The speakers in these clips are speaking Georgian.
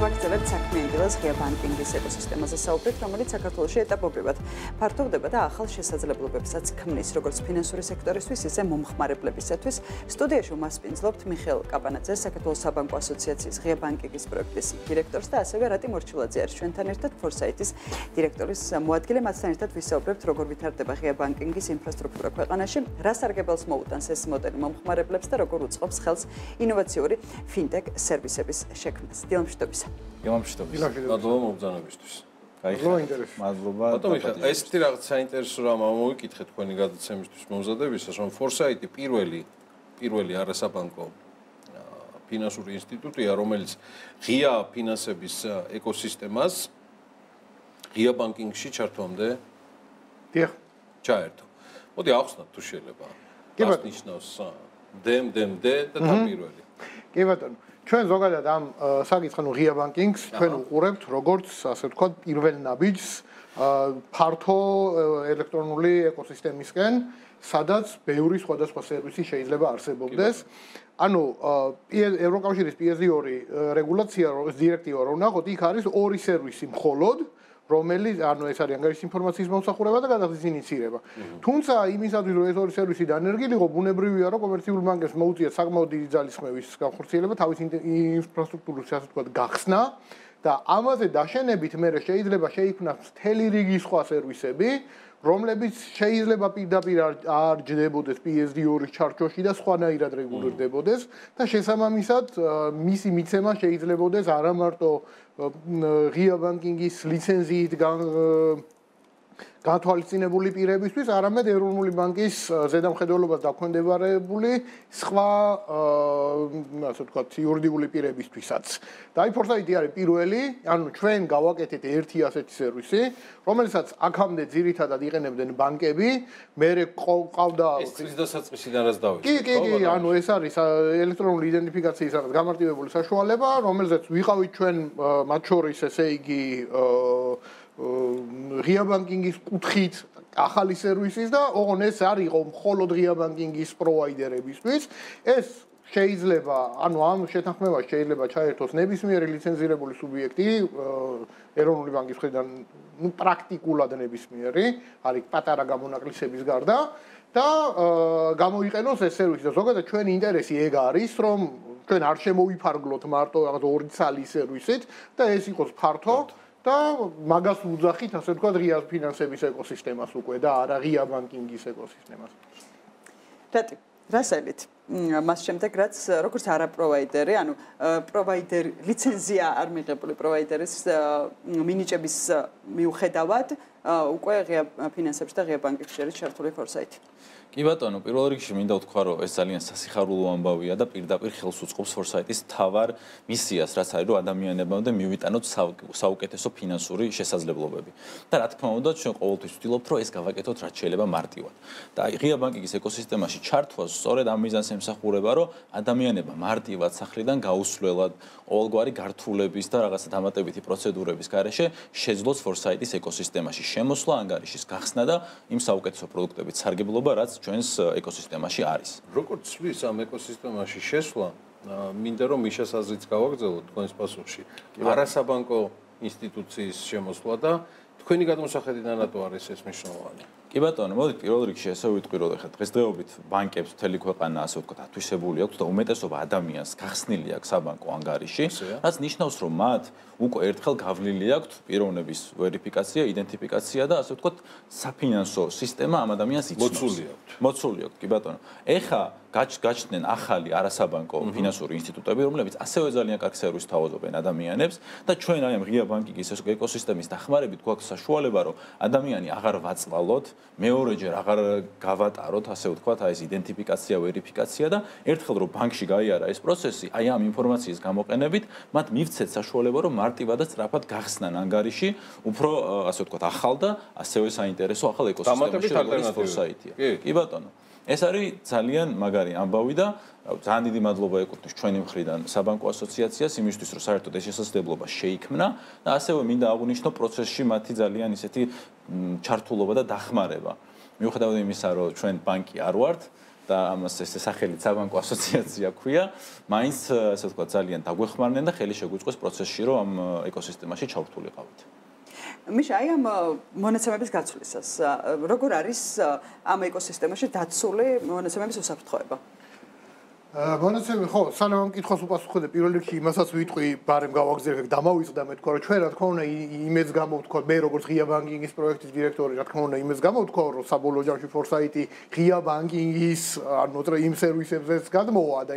ვაგრძელებთ საქმიან დილას ღია ბანკინგის ეკოსისტემაზე საუბრით, რომელიც საქართველოში ეტაპობრივად ფართოვდება და ახალ შესაძლებლობებსაც ქმნის, როგორც ფინანსური სექტორისთვის, ისე მომხმარებლებისათვის. სტუდიაში უმასპინძლობთ მიხეილ კაპანაძეს, საქართველოს საბანკო ასოციაციის ღია ბანკინგის პროექტის დირექტორს და ასევე რატი მორჩილაძე არის ჩვენთან ერთად, ფორსაიტის დირექტორის მოადგილე. მათთან ერთად ვისაუბრებთ, როგორ ვითარდება ღია ბანკინგის ინფრასტრუქტურა ქვეყანაში, რა სარგებელს მოუტანს ეს მოდელი მომხმარებლებს და როგორ უწყობს ხელს ინოვაციური ფინტექ სერვისების შექმნას. დილამშვიდობისა. მადლობა მოგზაურობისთვის. მადლობა. ეს ერთი რაღაც საინტერესო რამ მოვიკითხეთ თქვენი გადაცემისთვის მომზადებისას, რომ ფორსაიტი პირველი არასაბანკო ფინანსური ინსტიტუტია, რომელიც ღია ფინანსების ეკოსისტემას ღია ბანკინგში ჩართვამდე ჩაერთო. მოდი ახსნათ თუ შეიძლება. მას ნიშნავს DMD და პირველი. კი ბატონო. ჩვენ ზოგადად ამ საკითხს ღია ბანკინგს ჩვენ უყურებთ როგორც ასე ვთქვათ პირველ ნაბიჯს ფართო ელექტრონული ეკოსისტემისკენ, სადაც ბევრი სხვადასხვა სერვისი შეიძლება არსებობდეს. ანუ ევროკავშირის PSD2 რეგულაცია, დირექტივა რო ვნახოთ, იქ არის ორი სერვისი მხოლოდ, რომელიც ანუ ეს არის ანგარიშის ინფორმაციის მომსახურება და გადახდის ინიციირება. თუმცა იმისათვის რომ ეს ორი სერვისი დანერგილიყო, ბუნებრივია რომ კომერციულ ბანკებს მოუწიათ საკმაოდ დიდი ძალისხმევის განხორციელება, თავის ინფრასტრუქტურის ასე ვთქვათ გახსნა და ამაზე დაშენებით მე შეიძლება შეიქმნას მთელი რიგი სხვა სერვისები, რომლებიც შეიძლება პირდაპირ არ ჯდებოდეს PSD2-ის ჩარჩოში და სხვანაირად რეგულირდებოდეს და შესაბამისად მისი მიცემა შეიძლებაოდეს არა მარტო ღია ბანკინგის ლიცენზიით განთვალისწინებული პირებისთვის, არამედ ეროვნული ბანკის ზედამხედველობას დაქვემდებარებული სხვა ასე ვთქვათ იურიდიული პირებისთვისაც. და აი ფორსაიტი არის პირველი, ანუ ჩვენ გავაკეთეთ ერთი ასეთი სერვისი, რომელსაც აქამდე ძირითადად იყენებდნენ ბანკები, მერე ყავდა ეს წლის დასაწყისიდან რაც დავიწყე. კი, ანუ ეს არის ელექტრონული იდენტიფიკაციის რაღაც გამარტივებული საშუალება, რომელზეც ვიყავით ჩვენ მათ შორის ესე იგი ღია ბანკინგის კუთხით ახალი სერვისის და ოღონ ეს არის მხოლოდ ღია ბანკინგის პროვაიდერებისთვის. ეს შეიძლება, ანუ ამ შეთანხმებას შეიძლება ჩაერთოს ნებისმიერი ლიცენზირებული სუბიექტი ეროვნული ბანკის მხრიდან, პრაქტიკულად ნებისმიერი, არის პატარა გამონაკლისების გარდა და გამოიყენოს ეს სერვისი. და ზოგადად ჩვენი ინტერესი ეგ არის, რომ ჩვენ არ შემოვიფარგლოთ მარტო რაღაც ორი ცალი სერვისით და ეს იყოს ფართო და მაგას უძახით, ასე ვთქვათ, ღია ფინანსების ეკოსისტემას უკვე და არა ღია ბანკინგის ეკოსისტემას. რატი, რასალით? მას შემდეგ რაც როგორც არაპროვაიდერი, ანუ პროვაიდერი ლიცენზია არ მიღებული პროვაიდერის მინიჭების მიუხედავად უკვე ღია ფინანსებში და ღია ბანკებში არის ჩართული ფორსაიტი. კი ბატონო, პირველ რიგში მინდა ვთქვა, რომ ეს ძალიან სასიხარულო ამბავია და პირდაპირ ხელს უწყობს ფორსაიტის თავარ მისიას, რაც არის რომ ადამიანებამდე მივიტანოთ საუკეთესო ფინანსური შესაძლებლობები. და რა თქმა უნდა, ჩვენ ყოველთვის ვცდილობთ, რომ ეს გავაკეთოთ რაც შეიძლება მარტივად. და ღია ბანკინგის ეკოსისტემაში ჩართვა სწორედ ამ მიზანს ემსახურება, რომ ადამიანებმა მარტივად სახლიდან გაუსვლელად ყოველგვარი გართულების და რაღაცა დამატებითი პროცედურების გარეშე შეძლოს ფორსაიტის ეკოსისტემაში შემოსვლა, ანგარიშის გახსნა და იმ საუკეთესო პროდუქტების სარგებლობა, რაც ჩვენს ეკოსისტემაში არის. როგორც ცვლის ამ ეკოსისტემაში შესვლა, მინდა რომ მიშას აზრიც გავაგრძელოთ თქვენს პასუხში. არასაბანკო ინსტიტუციის შემოსვლა და თქვენი გადმოსახედიდან რატო არის ეს მნიშვნელოვანი? კი ბატონო, მოდით პირველ რიგში ესე ვიტყვი, რომ ახლა დღესდღეობით ბანკებს მთელი ქვეყანა ასე ვთქვათ ათვისებული აქვს და უმეტესობა ადამიანს გახსნილი აქვს საბანკო ანგარიში, რაც ნიშნავს, რომ მათ უკვე ერთხელ გავლილი აქვს პიროვნების ვერიფიკაცია, იდენტიფიკაცია და ასე ვთქვათ საფინანსო სისტემა ამ ადამიანს იცნობს. მოცული აქვს, კი ბატონო. ეხა გაჩნდნენ ახალი არასაბანკო ფინანსური ინსტიტუტები, რომლებიც ასევე ძალიან კარგ სერვისს თავაზობენ ადამიანებს და ჩვენ აი ამ ღია ბანკინგის ეკოსისტემის დახმარებით გვაქვს საშუალება, რომ ადამიანი აღარ ვაწყვალოთ, მეორეჯერ აღარ გავატაროთ, ასე ვთქვათ, აი ეს იდენტიფიკაცია, ვერიფიკაცია და ერთხელ რომ ბანკში გაიარა ეს პროცესი, აი ამ ინფორმაციის გამოყენებით მათ მივცეთ საშუალება, რომ მარტივად და სწრაფად გახსნან ანგარიში, უფრო ასე ვთქვათ, ახალ და ასევე საინტერესო ახალ ეკოსისტემაში როგორც ფორსაიტია. კი ბატონო. ეს არის ძალიან მაგარი ამბავი და ძალიან დიდი მადლობა ეკუთვნის ჩვენი მხრიდან საბანკო ასოციაციას იმისთვის, რომ საერთოდ ეს შესაძლებლობა შეიქმნა და ასევე მინდა აღვნიშნო პროცესში მათი ძალიან ისეთი ჩართულობა და დახმარება. მიუხედავად იმისა, რომ ჩვენ ბანკი არ ვართ, და ამას ეს სახელით საბანკო ასოციაცია ქვია, მაინც ასე ვთქვათ ძალიან დაგვეხმარნენ და ხელი შეგვიწყვეს პროცესში, რომ ამ ეკოსისტემაში ჩავრთულიყავით. მიშა, აი ამ მონაცემების გაცვლისას, როგორ არის ამ ეკოსისტემაში დაცული მონაცემების უსაფრთხოება? მონაცემები ხო, სანამ ამ კითხვას უპასუხებ, პირველ რიგში იმასაც ვიტყვი, ბარემ გავაგზავნე, დამავიწყდა მე თქვა, რომ ჩვენ რა თქმა უნდა იმედს გამოვთქვა, მე როგორც ღია ბანკინგის პროექტის დირექტორი, რა თქმა უნდა იმედს გამოვთქვა, რომ საბოლოო ჯამში ფორსაიტი ღია ბანკინგის, ანუ იმ სერვისებზეც გადმოვა და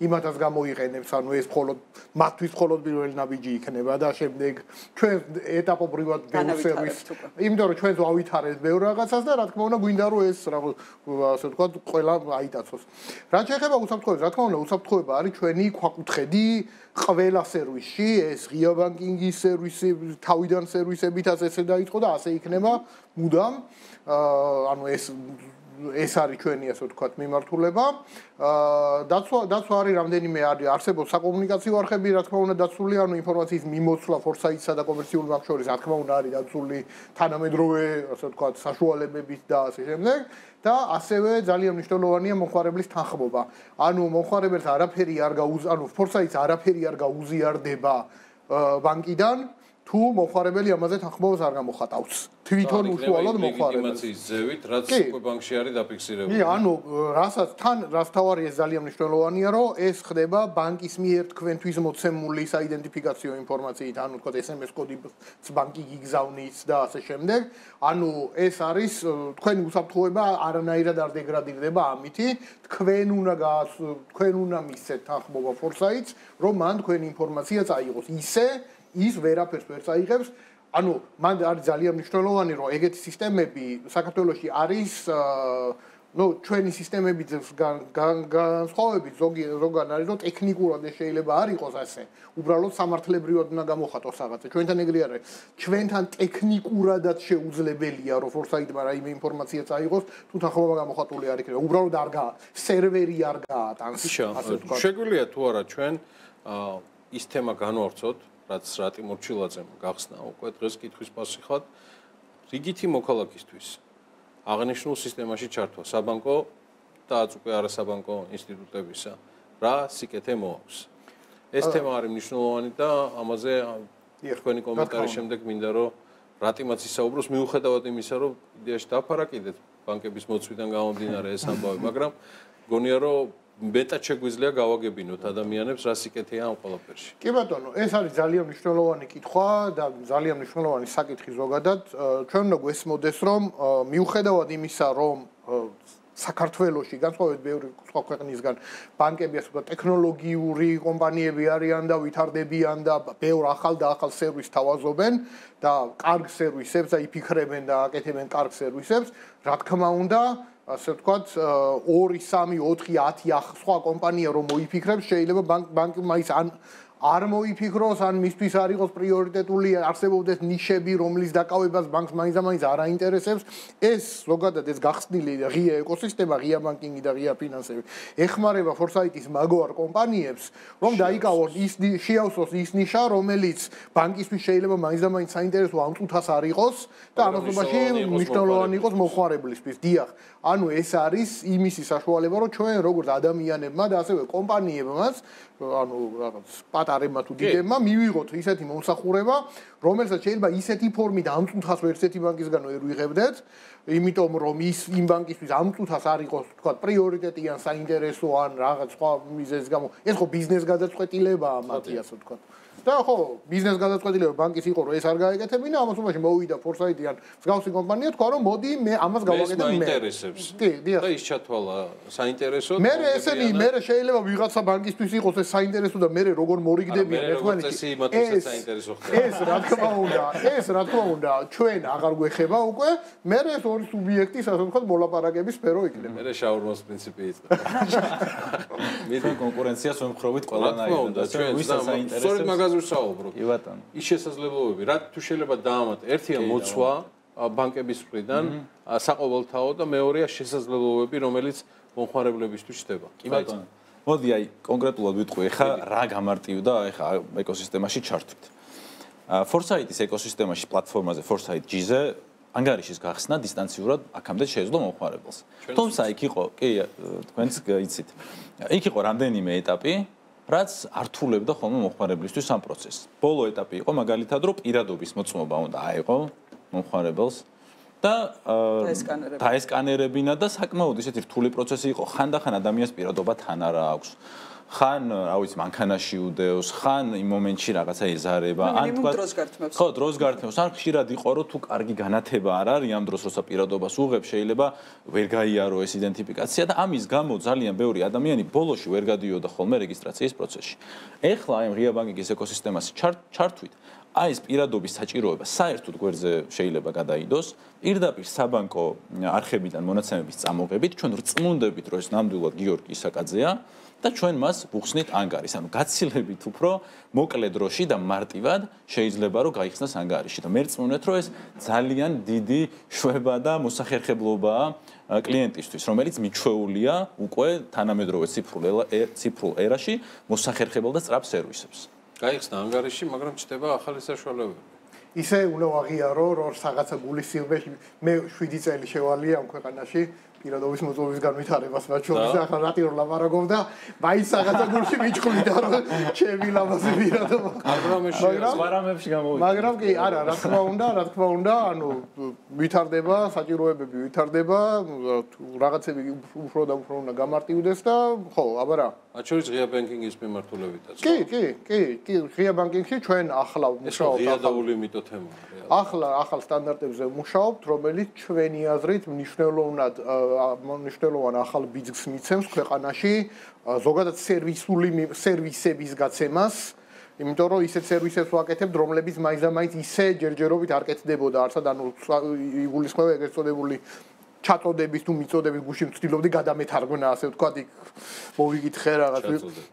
იმათაც გამოიყენებს, ანუ ეს მხოლოდ მათთვის მხოლოდ პირველი ნაბიჯი იქნება და შემდეგ ჩვენ ეტაპობრივად ბევრ სერვისს, იმიტომ რომ ჩვენს ავითარებთ ბევრ რაღაცას და რა თქმა უნდა გვინდა რომ ეს ასე ვთქვა, ყველა აიტაცოს. რაც შეეხება რა თქმა უნდა, უსაფრთხოება არის ჩვენი ქვაკუთხედი ყველა სერვისში, ეს ღია ბანკინგის სერვისები, თავიდან სერვისებითაც ესე დაიწყო და ასე იქნება მუდამ. ანუ ეს არის ჩვენი ასე ვთქვათ მიმართულება. დაცვა არის რამდენიმე არსებობს საკომუნიკაციო არხები, რა თქმა უნდა დაცული, ანუ ინფორმაციის მიმოცვლა ფორსაიტსა და კომერციული ბანკ შორის, რა თქმა უნდა არის დაცული თანამედროვე ასე ვთქვათ საშუალებებით და ასე შემდეგ. და ასევე ძალიან მნიშვნელოვანია მომხმარებლის თანხმობა. ანუ მომხმარებელს არაფერი არ ანუ ფორსაიტს არაფერი არ გაუზიარდება ბანკიდან, თუ მომხმარებელი ამაზე თანხმობას არ გამოხატავს. თვითონ უშუალოდ მომხმარებელს. იმაცის ზევით, რაც უკვე ბანკში არის დაფიქსირებული. ანუ რაც თავარი ეს ძალიან მნიშვნელოვანია, რომ ეს ხდება ბანკის მიერ თქვენთვის მოცემული საიდენტიფიკაციო ინფორმაციით, ანუ თქო SMS კოდიც ბანკი გიგზავნის და ასე შემდეგ. ანუ ეს არის თქვენი უსაფრთხოება არანაირად არ დეგრადირდება ამითი, თქვენ უნდა მისცეთ თანხმობა ფორსაიტს, რომ მან თქვენი ინფორმაცია წაიღოს. ისე ის ვერაფერს ვერ წაიღებს. ანუ მან არის ძალიან მნიშვნელოვანი, რომ ეგეთი სისტემები საქართველოში არის, ჩვენი სისტემებით განსხვავებით ზოგან არის, რომ ტექნიკურად ეს შეიძლება არ იყოს ასე. უბრალოდ სამართლებრივად უნდა გამოხატოს რაღაცა. ჩვენთან ეგრე არის. ჩვენთან ტექნიკურადაც შეუძლებელია, რომ ფორსაიტმა რაიმე ინფორმაცია წაიღოს, თუ თანხმობა გამოხატული არ იქნება. უბრალოდ სერვერი არ გაატანს. შეგვიძლია თუ არა ჩვენ ის თემა განვავრცოთ, რაც რატი მორჩილაძემ გახსნა უკვე დღეს კითხვის პასუხად, რიგითი მოქალაქისთვის აღნიშნულ სისტემაში ჩართვა საბანკო და უკვე არასაბანკო ინსტიტუტებისა რა სიკეთე მოაქვს. ეს თემა არის მნიშვნელოვანი და ამაზე თქვენი კომენტარის შემდეგ მინდა რომ რატიმაც ისაუბროს მიუხედავად იმისა, რომ იდეაში დაფარაკიდეთ ბანკების მოწვიდან გამომდინარე ეს ამბავი, მაგრამ გონია რომ მეტად შეგვიძლია გავაგებინოთ ადამიანებს რა სიკეთეა ამ ყველაფერში. კი ბატონო, ეს არის ძალიან მნიშვნელოვანი კითხვა და ძალიან მნიშვნელოვანი საკითხი ზოგადად. ჩვენ უნდა გვესმოდეს, რომ მიუხედავად იმისა, რომ საქართველოში განსხვავებით ბევრი სხვა ქვეყნისგან ბანკები ასე ვთქვათ ტექნოლოგიური კომპანიები არიან და ვითარდებიან და ბევრ ახალ სერვისს თავაზობენ და კარგ სერვისებს და იფიქრებენ და აკეთებენ კარგ სერვისებს, რა თქმა უნდა ასე ვთქვათ 2, 3, 4, 10 სხვა კომპანია რომ მოიფიქრებს, შეიძლება ბანკმა ის არ მოიფიქროს, ან მისთვის არ იყოს პრიორიტეტული, არსებობდეს ნიშები, რომლის დაკავებას ბანკს მაინც არ აინტერესებს. ეს ზოგადად ეს გახსნილი ღია ეკოსისტემა, ღია ბანკინგი და ღია ფინანსები ეხმარება ფორსაიტის მაგოარ კომპანიებს, რომ დაიკავონ შეავსოს ის ნიშა, რომელიც ბანკისთვის შეიძლება მაინც საინტერესო ამ წუთას არ იყოს და ამასობაში მნიშვნელოვანი იყოს მომხმარებლისთვის. დიახ, ანუ ეს არის იმისი საშუალება, რომ ჩვენ როგორც ადამიანებმა და ასევე კომპანიებმაც, ანუ რაღაც პატარებმა თუ დიდებმა მივიღოთ ისეთი მომსახურება, რომელსაც შეიძლება ისეთი ფორმით ამ წუთას ვერცეთი ბანკისგან ვერ ვიღებდეთ, იმიტომ რომ იმ ბანკისთვის ამ წუთას არ იყოს, თქვა, პრიორიტეტი ან საინტერესო ან რაღაც სხვა მიზეზის გამო. ეს ხო ბიზნეს გადაწყვეტილებაა მათი, ასე ვთქვა. და ხო, ბიზნეს გადაწყვეტილება ბანკის იყო, რომ ეს არ გაეკეთებინა, ამასობაში მოვიდა ფორსაიტი ან მსგავსი კომპანია, თქვა, რომ მოდი მე ამას გავაკეთებ მე. მაინტერესებს. და ის ჩათვალა საინტერესოდ. მე შეიძლება ვიღაცა ბანკისთვის იყოს ეს საინტერესო და მე როგორ მორიგდებიან ერთმანეთში. ეს რა თქმა უნდა, ჩვენ აღარ გვეხება უკვე, მე ეს ორი სუბიექტის ასე ვთქვათ მოლაპარაკების სფერო იქნება. მე შაურმას პრინციპი იწყება. მე კონკურენციას ვემხრობით ყველანაირად და ჩვენ ვისაც საინტერესებს ვსაუბრობ. ის შესაძლებლობები, რა თუ შეიძლება დაამატა. ერთია მოცვა ბანკების მხრიდან, საყოველთაო და მეორეა შესაძლებლობები, რომელიც მომხმარებლებისთვის ხდება. კი ბატონო. მოდი აი კონკრეტულად ვიტყვი, ეხა რა გამარტივდა ეხა ეკოსისტემაში ჩართვით. ფორსაიტის ეკოსისტემაში პლატფორმაზე Foresight G-ზე ანგარიშის გახსნა დისტანციურად აქამდე შეეძლო მომხმარებელს. თუმცა იქ იყო, კი, თქვენც იცით. იქ იყო რამდენიმე ეტაპი, რაც ართულებდა ხოლმე მომხმარებლისთვის ამ პროცესს. ბოლო ეტაპი იყო მაგალითად, რომ პირადობის მოწმობა უნდა აეღო მომხმარებელს და დაესკანერებინა და საკმაოდ ისეთი რთული პროცესი იყო. ხანდახან ადამიანს პირადობა თან არა აქვს. ხან, რა ვიცი, მანქანაში უდეოს, ხან იმ მომენტში რაღაცა ეზარება, ან თქვა დროს გართმევს. ხო, დროს გართმევს. ან ხშირად იყო, რომ თუ კარგი განათება არ არის ამ დროს, როცა პირადობას უღებ, შეიძლება ვერ გაიარო ეს იდენტიფიკაცია და ამის გამო ძალიან ბევრი ადამიანი ბოლოში ვერ გადიოდა ხოლმე რეგისტრაციის პროცესში. ეხლა აი ღია ბანკინგის ეკოსისტემაში ჩართვით აი ეს პირადობის საჭიროება საერთოდ გვერდზე შეიძლება გადაიდოს, პირდაპირ საბანკო არხებიდან მონაცემების წამოღებით, ჩვენ რწმუნდებით, რომ ეს ნამდვილად გიორგი ისაკაძეა და ჩვენ მას ვუხსნით ანგარიშს. ანუ გაცილებით უფრო მოკლე დროში და მარტივად შეიძლება რომ გაიხსნას ანგარიში. და მე რწმუნეთ, რომ ეს ძალიან დიდი შვება და მოსახერხებლობაა კლიენტისთვის, რომელიც მიჩვეულია უკვე თანამედროვე ციფრულ ერაში მოსახერხებელ და სწრაფ სერვისებს. გაიხსნა ანგარიში, მაგრამ ჩდება ახალი საშუალებები. ისე უნდა აღიარო, რომ რაღაცა გულის სიღრმეში მე 7 წელი შევალია ამ ქვეყანაში პირადობის მოწმობის განვითარებას, რაც შორის ახლა რატი რომ ლაპარაკობ და მაინც რაღაცა გულში მიჭხლიდა, რომ ჩემი ლამაზი პირადობა. მაგრამ გამოვიდა. მაგრამ კი, არა, რა თქმა უნდა, ანუ ვითარდება, საჭიროებები ვითარდება, რაღაცები უფრო და უფრო უნდა გამარტივდეს და ხო, აბა რა. მათ შორის ღია ბანკინგის მიმართულებითაც. კი, ღია ბანკინგში ჩვენ ახლა მუშაობთ. ღია და ულიმიტო თემა. ახალ სტანდარტებზე მუშაობთ, რომელიც ჩვენი აზრით მნიშვნელოვან ახალ ბიზნესს მიცემს ქვეყანაში, ზოგადად სერვისების გაცემას, იმიტომ რომ ისეთ სერვისებს ვაკეთებთ, რომლებიც მაინც ისე ჯერჯერობით არ კეთდებოდა, არცად ანუ იგულისხმება ეგრეთ წოდებული ჩაწოდების თუ მიწოდების გუშინ ვცდილობდი გადამეთარგმნა, ასე ვთქვათ, იქ მოვიკითხე რაღაც.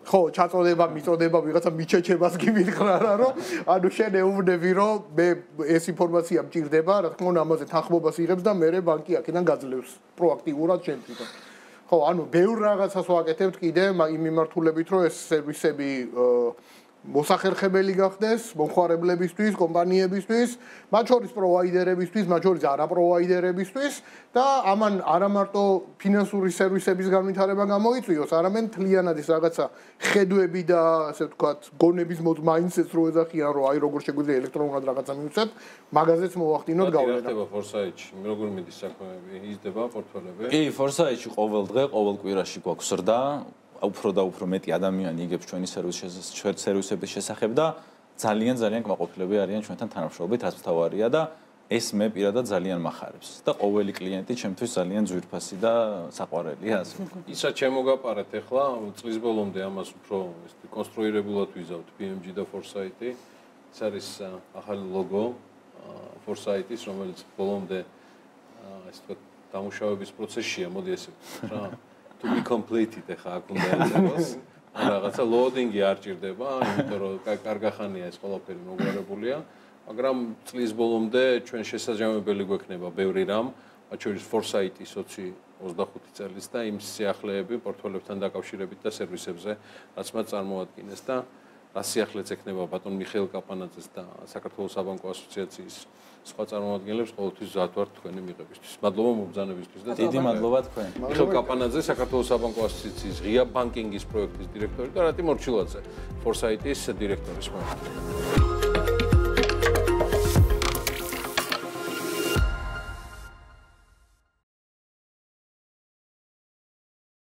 ხო, ჩაწოდება, მიწოდება, ვიღაცა მიჩეჩებას კი მითხრა რა, რომ ანუ შენ ეუბნები, რომ მე ეს ინფორმაცია მჭირდება, რა თქმა უნდა, ამაზე თანხმობას იღებს და მე ბანკი აქედან გაძლევს პროაქტიულად შენ თვითონ. ხო, ანუ ბევრ რაღაცას ვაკეთებთ კიდე იმ მიმართულებით, რომ ეს სერვისები მოსახერხებელი გახდეს მომხმარებლებისთვის, კომპანიებისთვის, მათ შორის პროვაიდერებისთვის, მათ შორის არაპროვაიდერებისთვის და ამან არა მარტო ფინანსური სერვისების განვითარება გამოიწვიოს, არამედ მთლიანად ის რაღაცა ხედვები და ასე ვთქვათ, გონების მაინდსეტს რო ეძახიან, რომ აი როგორ შეგვიძლია ელექტრონულად რაღაცა მივცეთ, მაგაზეც მოვახდინოთ გავლენა. რა ხდება ფორსაიტში? როგორ მიდის საქმეები? იზრდება პორტფოლიოები? კი, ფორსაიტში ყოველ დღე, ყოველ კვირაში გვაქვს ზრდა. უფრო და უფრო მეტი ადამიანი იგებს ჩვენი სერვისების შესახებ და ძალიან კმაყოფილები არიან ჩვენთან თანამშრომლობით, რაც მთავარია და ეს მე პირადად ძალიან მახარებს და ყოველი კლიენტი ჩემთვის ძალიან ძვირფასი და საყვარელია ასე. ისაც შემოგაპარეთ ახლა წლის ბოლომდე ამას უფრო კონსტრუირებულად ვიზავთ BMG და Foresight-ი. ეს არის ახალი ლოგო Foresight-ის, რომელიც ბოლომდე ასე ვთქვათ დამუშავების პროცესშია, მოდი ესე ვთქვათ რა. To be completed ახლა აქ უნდა ეწევოს. რაღაცა loading-ი არ ჭირდება, იმიტომ რომ კარგახანია ეს ყველაფერი მოგვარებულია, მაგრამ წლის ბოლომდე ჩვენ შესაძლებელი გვექნება ბევრი რამ, მათ შორის Foresight-ის 25 წელს და იმ სიახლეები პორტფოლიოებთან დაკავშირებით და სერვისებზე, რაც მათ წარმოადგენს და რა სიახლეც ექნება ბატონ მიხეილ კაპანაძეს და საქართველოს საბანკო ასოციაციის სხვა წარმომადგენლებს ყოველთვის მზად ვართ თქვენი მიღებისთვის. მადლობა მობრძანებისთვის და დიდი მადლობა თქვენ. მიხეილ კაპანაძე, საქართველოს საბანკო ასოციაციის ღია ბანკინგის პროექტის დირექტორი და რატი მორჩილაძე, Foresight-ის დირექტორის მოადგილე.